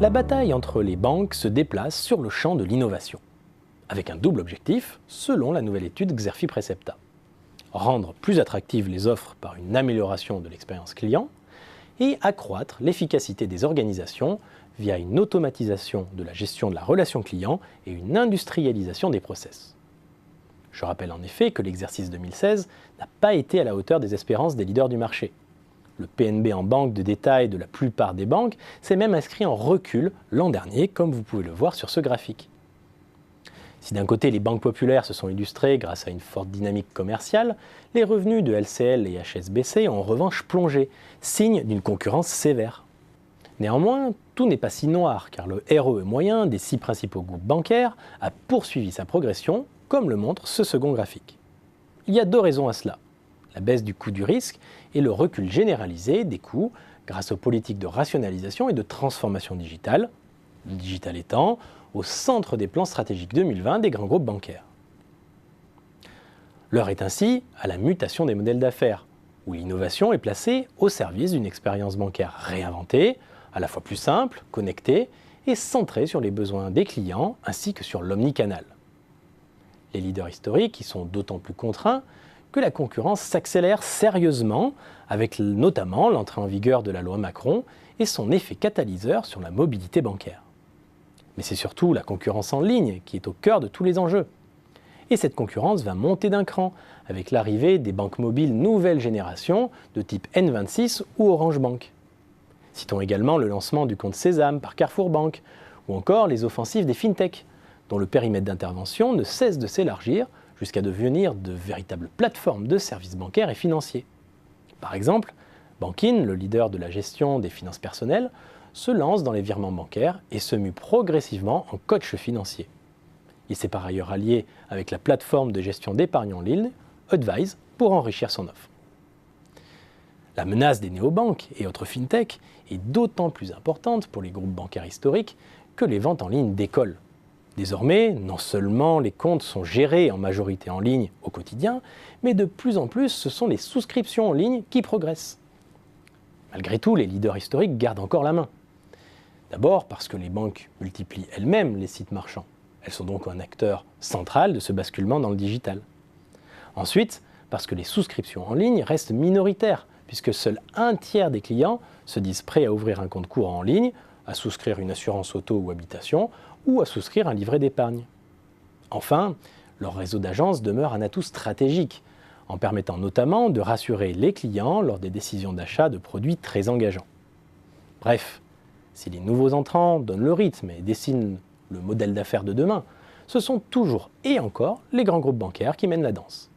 La bataille entre les banques se déplace sur le champ de l'innovation, avec un double objectif, selon la nouvelle étude Xerfi Precepta. Rendre plus attractives les offres par une amélioration de l'expérience client et accroître l'efficacité des organisations via une automatisation de la gestion de la relation client et une industrialisation des process. Je rappelle en effet que l'exercice 2016 n'a pas été à la hauteur des espérances des leaders du marché. Le PNB en banque de détail de la plupart des banques s'est même inscrit en recul l'an dernier, comme vous pouvez le voir sur ce graphique. Si d'un côté les banques populaires se sont illustrées grâce à une forte dynamique commerciale, les revenus de LCL et HSBC ont en revanche plongé, signe d'une concurrence sévère. Néanmoins, tout n'est pas si noir, car le ROE moyen des 6 principaux groupes bancaires a poursuivi sa progression, comme le montre ce second graphique. Il y a 2 raisons à cela. La baisse du coût du risque et le recul généralisé des coûts grâce aux politiques de rationalisation et de transformation digitale, le digital étant au centre des plans stratégiques 2020 des grands groupes bancaires. L'heure est ainsi à la mutation des modèles d'affaires, où l'innovation est placée au service d'une expérience bancaire réinventée, à la fois plus simple, connectée et centrée sur les besoins des clients ainsi que sur l'omnicanal. Les leaders historiques y sont d'autant plus contraints que la concurrence s'accélère sérieusement avec notamment l'entrée en vigueur de la loi Macron et son effet catalyseur sur la mobilité bancaire. Mais c'est surtout la concurrence en ligne qui est au cœur de tous les enjeux. Et cette concurrence va monter d'un cran avec l'arrivée des banques mobiles nouvelle génération de type N26 ou Orange Bank. Citons également le lancement du compte Sésame par Carrefour Bank ou encore les offensives des fintech, dont le périmètre d'intervention ne cesse de s'élargir jusqu'à devenir de véritables plateformes de services bancaires et financiers. Par exemple, Bankin, le leader de la gestion des finances personnelles, se lance dans les virements bancaires et se mue progressivement en coach financier. Il s'est par ailleurs allié avec la plateforme de gestion d'épargne en ligne, Advise, pour enrichir son offre. La menace des néobanques et autres fintech est d'autant plus importante pour les groupes bancaires historiques que les ventes en ligne décollent. Désormais, non seulement les comptes sont gérés en majorité en ligne au quotidien, mais de plus en plus, ce sont les souscriptions en ligne qui progressent. Malgré tout, les leaders historiques gardent encore la main. D'abord parce que les banques multiplient elles-mêmes les sites marchands. Elles sont donc un acteur central de ce basculement dans le digital. Ensuite, parce que les souscriptions en ligne restent minoritaires, puisque seul 1/3 des clients se disent prêts à ouvrir un compte courant en ligne, à souscrire une assurance auto ou habitation, ou à souscrire un livret d'épargne. Enfin, leur réseau d'agences demeure un atout stratégique, en permettant notamment de rassurer les clients lors des décisions d'achat de produits très engageants. Bref, si les nouveaux entrants donnent le rythme et dessinent le modèle d'affaires de demain, ce sont toujours et encore les grands groupes bancaires qui mènent la danse.